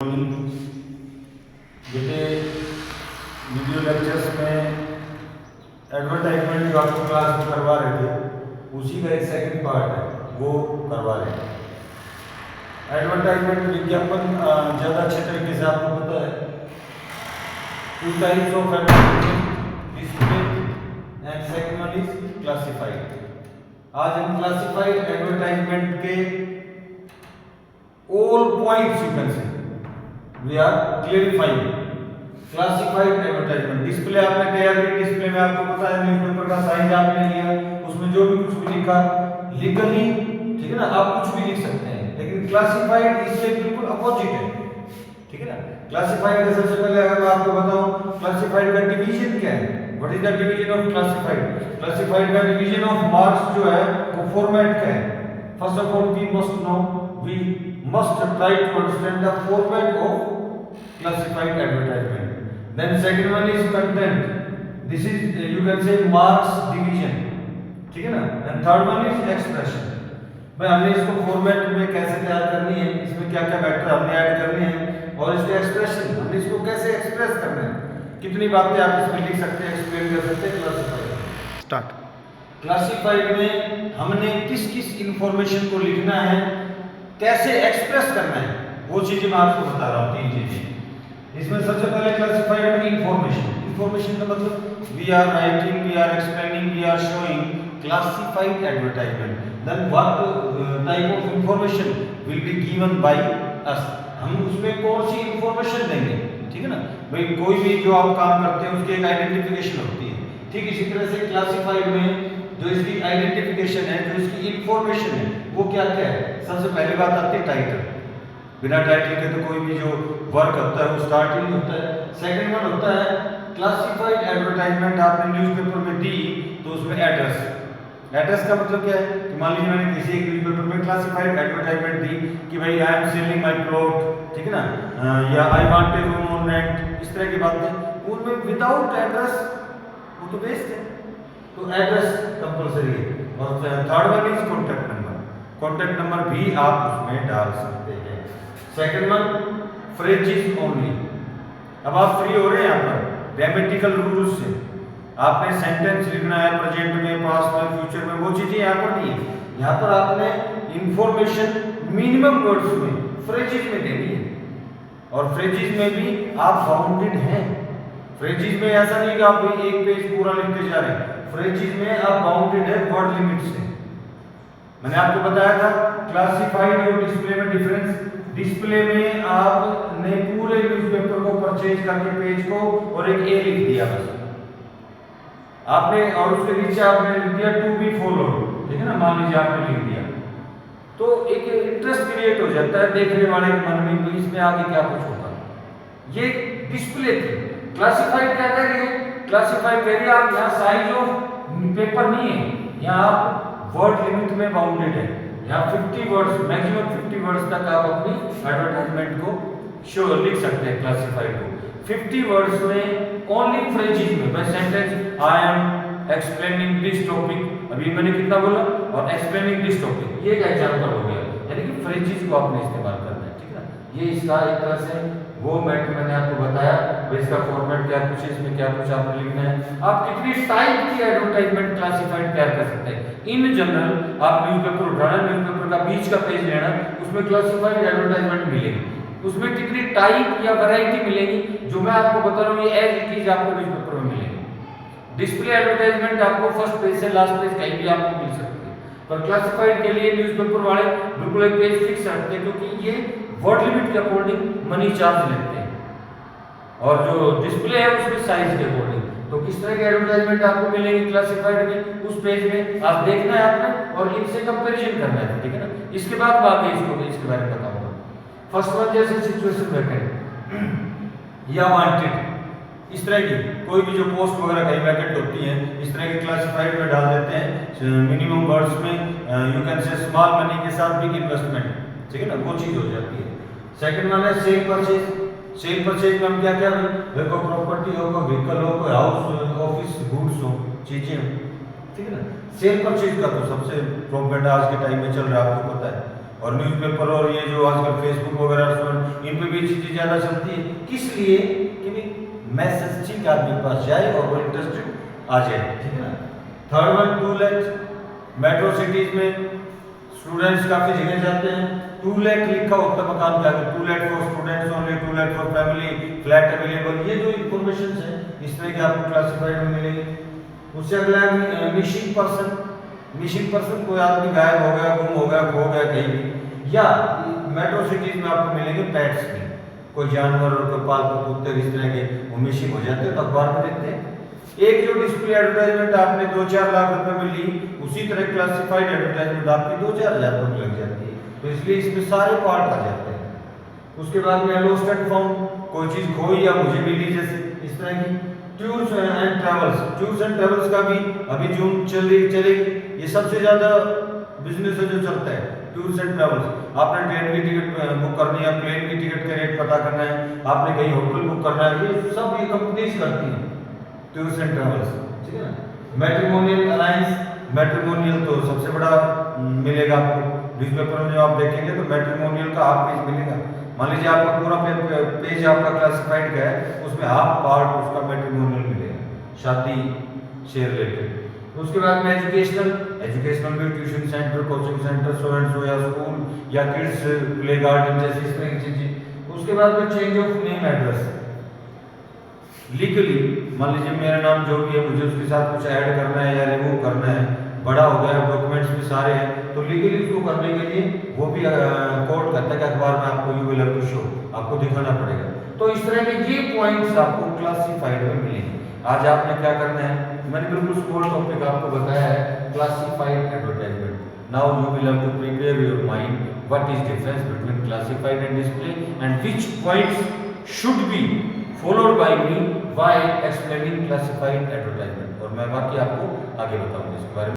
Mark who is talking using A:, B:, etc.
A: Morning. बेटे video lectures में advertisement जो आपको क्लास में करवा रहे थे उसी का एक सेकंड पार्ट है, वो करवा रहे हैं। एडवर्टाइजमेंट विज्ञापन ज़्यादा अच्छे तरीके से आपको पता है। Two types of advertisement, display and second one is classified. आज हम क्लासिफाइड एडवर्टाइजमेंट के all points you can say we are clarifying classified advertisement। Display आपने तैयार की, डिस्प्ले में आपको पता है न्यूज़पेपर का साइज आपने लिया, उसमें जो भी कुछ भी लिखा लीगली, ठीक है ना, आप कुछ भी लिख सकते हैं। लेकिन क्लासिफाइड इससे बिल्कुल अपोजिट है, ठीक है ना। क्लासिफाइड का सबसे पहले अगर मैं आपको बताऊं क्लासिफाइड का डिवीजन क्या है, what is the division of classified. Classified का डिवीजन ऑफ मार्क्स जो है वो फॉर्मेट का है। First of all we must know, we must try to understand the format of classified advertisement. Then second one is content, this is you can say marks division, ठीक है ना। and third one is expression। भाई हमने इसको format में कैसे तैयार करनी है, इसमें क्या क्या फैक्टर हमने ऐड करने हैं, और इसके एक्सप्रेशन हमने इसको कैसे एक्सप्रेस करना है, कितनी बातें आप इसमें लिख सकते हैं, एक्सप्लेन कर सकते हैं। Classified start. क्लासिफाइड में हमने किस किस इंफॉर्मेशन को लिखना है, कैसे एक्सप्रेस करना है, वो चीजें मैं आपको बता रहा हूँ। तीन चीजें इसमें। सबसे पहले क्लासिफाइड में इंफॉर्मेशन। इंफॉर्मेशन का मतलब we are writing, we are explaining, we are showing classified advertisement. Then what type of information will be given by us, हम उसमें कौन सी इंफॉर्मेशन देंगे, ठीक है ना। भाई कोई भी जो आप काम करते हैं उसकी एक आइडेंटिफिकेशन होती है, ठीक इसी तरह से क्लासिफाइड में जो इसकी आइडेंटिफिकेशन है, जो इसकी इंफॉर्मेशन है, वो क्या क्या है। सबसे पहली बात आती है टाइटल। बिना टाइटल के तो कोई भी जो वर्क होता है वो स्टार्ट ही नहीं होता है। सेकंड वन होता है क्लासिफाइड एडवर्टाइजमेंट आपने न्यूज़पेपर में दी तो उसमें एड्रेस। एड्रेस का मतलब क्या है कि मान लीजिए मैंने किसी एक न्यूज़पेपर में क्लासिफाइड एडवर्टाइजमेंट दी कि भाई I am selling my plot, ठीक है ना, या I want a room on rent, इस तरह की बातें। उनमें विदाउट एड्रेस वो तो वेस्ट है, तो एड्रेस कंपलसरी है। और third one is contact number. Contact number भी आप उसमें डाल सकते हैं। Second one phrases only. अब आप फ्री हो रहे हैं यहाँ पर ग्रामेटिकल रूल्स से, आपने सेंटेंस लिखना है प्रेजेंट में, पास्ट में, फ्यूचर में, वो चीजें यहाँ पर नहीं है। यहाँ पर आपने इंफॉर्मेशन मिनिमम वर्ड्स में फ्रेजेस में देनी है, और फ्रेजेस में भी आप बाउंडेड हैं। फ्रेजेस में ऐसा नहीं कि आप एक पेज पूरा लिखते जा रहे हैं, फ्रेजेस में आप बाउंडेड है वर्ड लिमिट से। मैंने आपको बताया था क्लासिफाइड और डिस्प्ले में डिफरेंस। डिस्प्ले में आपने पूरे न्यूज़पेपर को परचेज करके पेज को और एक ए लिख दिया बस आपने, और उसके नीचे आपने लिख दिया टू बी फॉलोड, ठीक है ना, मान लीजिए आपने लिख दिया, तो एक इंटरेस्ट क्रिएट हो जाता है देखने वाले के मन में, तो इसमें आगे क्या कुछ होगा। ये डिस्प्ले थी। क्लासिफाइड क्या कह रही है, क्लासिफाइड कह रही है आप यहाँ साइज ऑफ पेपर नहीं है, यहाँ आप वर्ड लिमिट में बाउंडेड है। यहाँ 50 वर्ड्स, मैक्सिमम 50 वर्ड्स तक आप अपनी एडवर्टाइजमेंट को शो लिख सकते हैं क्लासिफाइड को। 50 वर्ड्स में ओनली फ्रेजेस में, by sentence I am explaining this topic, अभी मैंने कितना बोला, और एक्सप्लेनिंग दिस टॉपिक, ये एक एग्जांपल हो गया, यानी कि फ्रेजेस को आपने इस्तेमाल करना है, ठीक है ना। ये इसका एक तरह से वो मैंने आपको बताया, इसका फॉर्मेट क्या कुछ है, इसमें क्या कुछ आपने लिखना है। आप कितनी टाइप की एडवर्टाइजमेंट क्लासिफाइड तैयार कर सकते हैं। इन जनरल आप न्यूज़पेपर उठाना, न्यूज़पेपर का बीच का पेज लेना, उसमें क्लासिफाइड एडवर्टाइजमेंट मिलेगी, उसमें कितनी टाइप या वैरायटी मिलेगी, जो मैं आपको बता रहा हूँ ये एज इट इज आपको न्यूज़पेपर में मिलेगी। डिस्प्ले एडवर्टाइजमेंट आपको फर्स्ट पेज से लास्ट पेज कहीं भी आपको मिल सकती है, पर क्लासिफाइड के लिए न्यूज़पेपर वाले बिल्कुल एक पेज फिक्स रखते हैं, क्योंकि ये वर्ड लिमिट के अकॉर्डिंग मनी चार्ज लेते हैं, और जो डिस्प्ले है उसमें साइज के अकॉर्डिंग। तो किस तरह की एडवर्टाइजमेंट आपको मिलेगी क्लासिफाइड में, उस पेज में आप देखना है आपने, और इनसे कंपैरिजन करना है, ठीक है ना। इसके बाद मैं आगे इसके बारे में बताऊंगा। फर्स्ट वन जैसे सिचुएशन वैकेंट या वांटेड, इस तरह की कोई भी जो पोस्ट वगैरह कहीं वैकेंट होती है, इस तरह की क्लासिफाइड में डाल देते हैं मिनिमम वर्ड्स में, you can say small money के साथ बिग इन्वेस्टमेंट, ठीक है ना, वो चीज हो जाती है। सेकंड वन है सेल परचेज। सेल परचेज में हम क्या क्या कोई प्रॉपर्टी हो, कोई व्हीकल हो, कोई हाउस, ऑफिस गुड्स हो, चीजें हो, ठीक है ना। सेल परचेज का तो सबसे प्रॉफिट आज के टाइम में चल रहा है, आपको पता है। और न्यूज़पेपर और ये जो आजकल फेसबुक वगैरह इन पे भी चीज़ें ज़्यादा चलती है। किस लिए कि मैसेज ठीक आदमी के पास जाए और वो इंटरेस्टेड आ जाए, ठीक है ना। Third one to let, metro cities में स्टूडेंट्स काफ़ी जगह जाते हैं, टूलेट लिखा होता है मकान के आगे, to let for students only, to let for family, flat available, ये जो इन्फॉर्मेशन है इस तरह के आपको क्लासिफाइड में मिलेंगे। उससे अगला है मिसिंग पर्सन। मिसिंग पर्सन कोई आदमी गायब हो गया, गुम हो गया, खो गया कहीं भी, या मेट्रो सिटीज में आपको मिलेंगे पेट्स भी, कोई जानवर और कोई पालतू कुत्ते इस तरह के वो मिसिंग हो जाते हैं तो अखबार में देखते हैं। एक जो डिस्प्ले एडवर्टाइजमेंट आपने 2-4 लाख रुपए में ली, उसी तरह क्लासिफाइड एडवर्टाइजमेंट आपकी 2-4 हज़ार रुपए में लग जाती है, तो इसलिए इसमें सारे पार्ट आ जाते हैं। उसके बाद में लॉस्ट एंड फाउंड, कोई चीज खोई या मुझे मिली, जैसे इस तरह की। Tours and travels, tours and travels का भी अभी जून चलेगी, ये सबसे ज्यादा बिजनेस है जो चलता है टूर्स एंड ट्रैवल्स। आपने ट्रेन की टिकट बुक करनी है, प्लेन की टिकट का रेट पता करना है, आपने कहीं होटल बुक करना है, ये सब ये कंपनीज करती हैं टूर्स एंड ट्रैवल्स, ठीक है ना। मैट्रिमोनियल अलायंस, मैट्रिमोनियल तो सबसे बड़ा मिलेगा आपको न्यूज़पेपर में, जो आप देखेंगे तो मैट्रिमोनियल का हाफ पेज मिलेगा। मान लीजिए आपका पूरा पेज आपका क्लासिफाइड का है, उसमें हाफ पार्ट उसका मैट्रिमोनियल मिलेगा, शादी से रिलेटेड। उसके बाद में एजुकेशनल, एजुकेशनल भी tuition centre, coaching centre, so and so, या स्कूल या किड्स प्ले गार्डन जैसी इस तरह की चीजें। उसके बाद में change of name address, legally मान लीजिए मेरा नाम जो भी है, मुझे उसके साथ कुछ ऐड करना है या रिमूव करना है, बड़ा हो गया, डॉक्यूमेंट्स भी सारे हैं, तो लीगली उसको करने के लिए वो भी कोर्ट करता है कि अखबार में आपको you will have to show, आपको दिखाना पड़ेगा। तो इस तरह के ये पॉइंट्स आपको क्लासिफाइड में मिलेंगे। आज आपने क्या करना है, मैंने बिल्कुल स्मॉल टॉपिक आपको बताया है, classified advertisement. Now you will have to prepare your mind what is difference between classified and display and which points should be followed by me while explaining classified advertisement, और मैं बाकी आपको आगे बताऊंगा इसके बारे में।